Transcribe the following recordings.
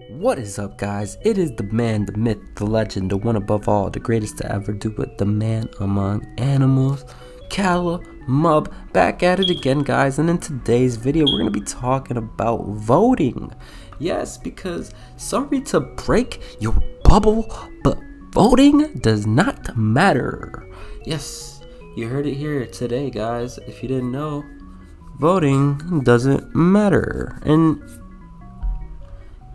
What is up, guys? It is the man, the myth, the legend, the one above all, the greatest to ever do it, the man among animals, Kala Mub, back at it again, guys. And in today's video, we're gonna be talking about voting. Yes, because sorry to break your bubble, but voting does not matter. Yes, you heard it here today, guys. If you didn't know, voting doesn't matter.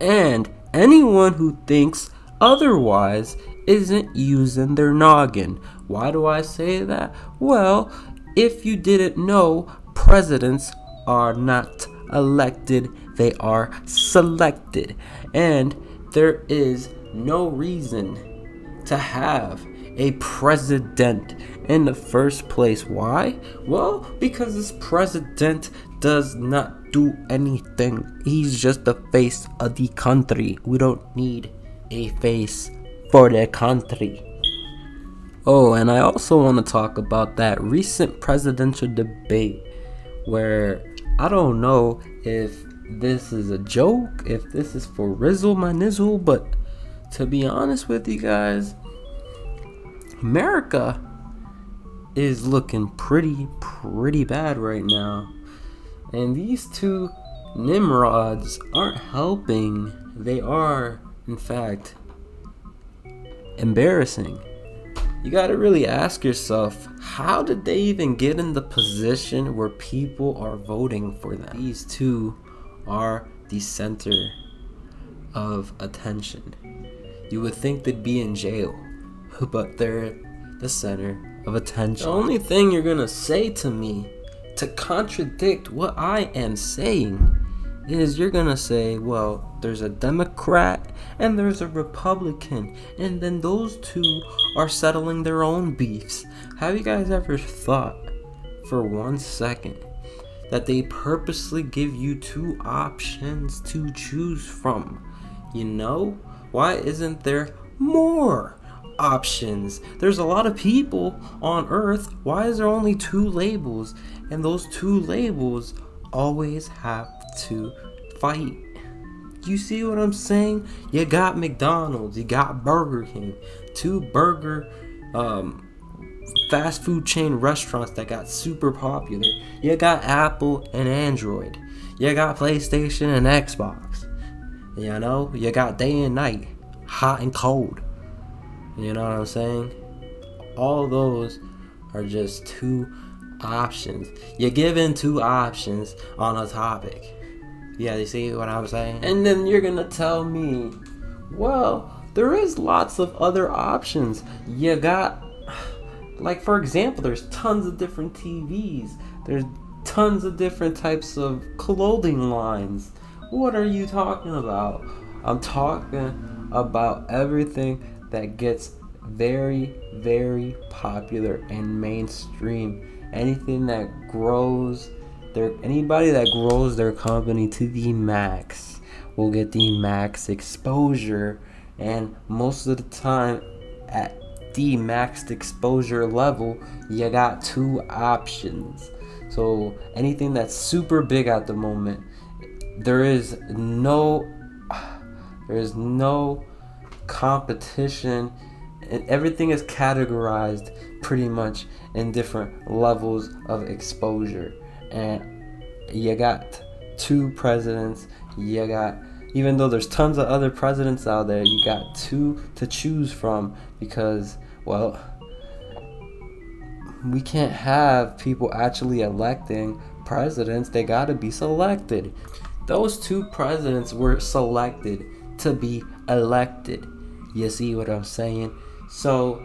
And anyone who thinks otherwise isn't using their noggin. Why do I say that? Well, if you didn't know, presidents are not elected, they are selected. And there is no reason to have a president in the first place. Why? Well, because this president does not do anything. He's just the face of the country. We don't need a face for the country. Oh, and I also want to talk about that recent presidential debate where I don't know if this is a joke, if this is for Rizzle my nizzle, but to be honest with you guys, America is looking pretty bad right now. And these two Nimrods aren't helping. They are, in fact, embarrassing. You gotta really ask yourself, how did they even get in the position where people are voting for them? These two are the center of attention. You would think they'd be in jail, but they're the center of attention. The only thing you're gonna say to me to contradict what I am saying is you're gonna say, well, there's a Democrat and there's a Republican, and then those two are settling their own beefs. Have you guys ever thought for 1 second that they purposely give you two options to choose from? You know, why isn't there more options? There's a lot of people on earth. Why is there only two labels? And those two labels always have to fight. You see what I'm saying? You got McDonald's, you got Burger King, two burger fast food chain restaurants that got super popular. You got Apple and Android. You got PlayStation and Xbox. You know, you got day and night, hot and cold. You know what I'm saying? All those are just two options. You're given two options on a topic. Yeah, you see what I'm saying? And then you're gonna tell me, well, there is lots of other options. You got, like, for example, there's tons of different TVs. There's tons of different types of clothing lines. What are you talking about? I'm talking about everything that gets very popular and mainstream. Anything that grows anybody that grows their company to the max will get the max exposure, and most of the time at the maxed exposure level you got two options. So anything that's super big at the moment, there is no competition, and everything is categorized pretty much in different levels of exposure. And you got two presidents, even though there's tons of other presidents out there, you got two to choose from, because, well, we can't have people actually electing presidents. They gotta be selected. Those two presidents were selected to be elected. You see what I'm saying? So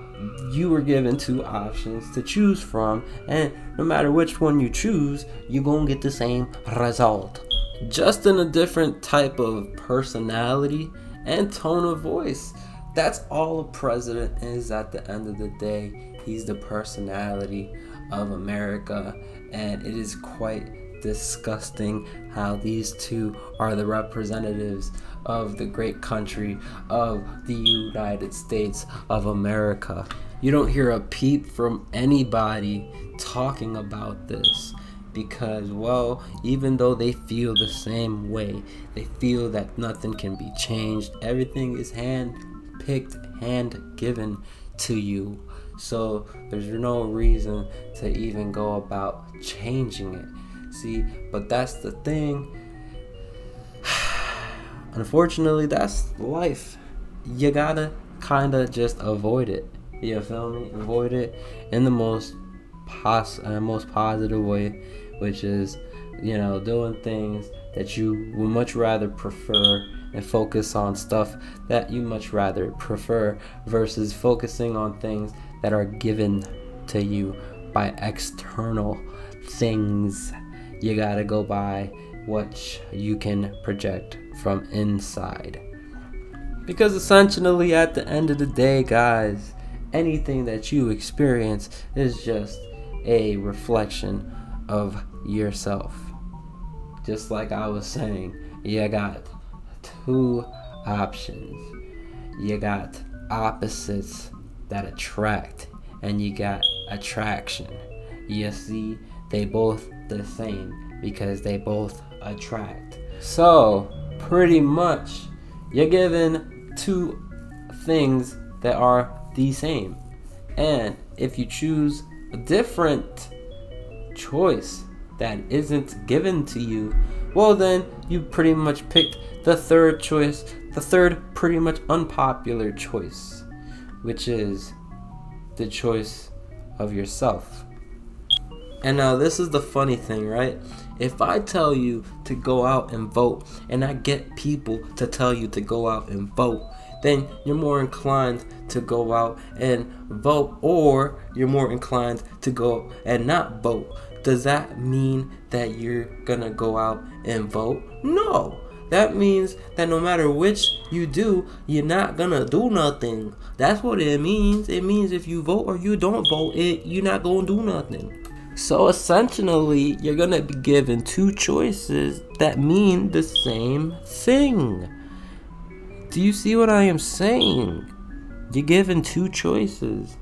you were given two options to choose from, and no matter which one you choose, you're gonna get the same result, just in a different type of personality and tone of voice. That's all a president is at the end of the day. He's the personality of America, and it is quite disgusting how these two are the representatives of the great country of the United States of America. You don't hear a peep from anybody talking about this. because, well, even though they feel the same way, they feel that nothing can be changed, everything is hand picked, hand given to you. So there's no reason to even go about changing it. See, but that's the thing. Unfortunately, that's life. You gotta kinda just avoid it. You feel me? Avoid it in the most positive way, which is, doing things that you would much rather prefer, and focus on stuff that you much rather prefer versus focusing on things that are given to you by external things. You gotta go by what you can project from inside. Because essentially, at the end of the day, guys, anything that you experience is just a reflection of yourself. Just like I was saying, you got two options. You got opposites that attract, and you got attraction. You see, they both the same because they both attract. So pretty much you're given two things that are the same, and if you choose a different choice that isn't given to you, well, then you pretty much picked the third choice, the third pretty much unpopular choice, which is the choice of yourself. And now this is the funny thing, right? If I tell you to go out and vote, and I get people to tell you to go out and vote, then you're more inclined to go out and vote, or you're more inclined to go and not vote. Does that mean that you're gonna go out and vote? No. That means that no matter which you do, you're not gonna do nothing. That's what it means. It means if you vote or you don't vote, you're not gonna do nothing. So essentially, you're gonna be given two choices that mean the same thing. Do you see what I am saying? You're given two choices,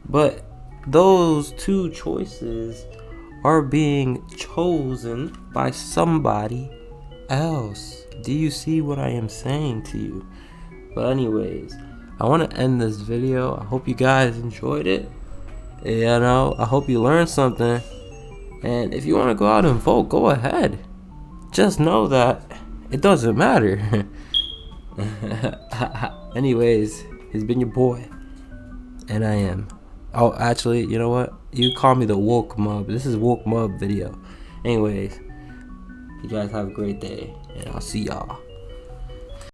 but those two choices are being chosen by somebody else. Do you see what I am saying to you? But anyways, I want to end this video. I hope you guys enjoyed it. I hope you learned something. And if you want to go out and vote, go ahead. Just know that it doesn't matter. Anyways, he's been your boy, and I am. Oh, actually, you know what? You call me the woke mub. This is woke mub video. Anyways, you guys have a great day, and I'll see y'all.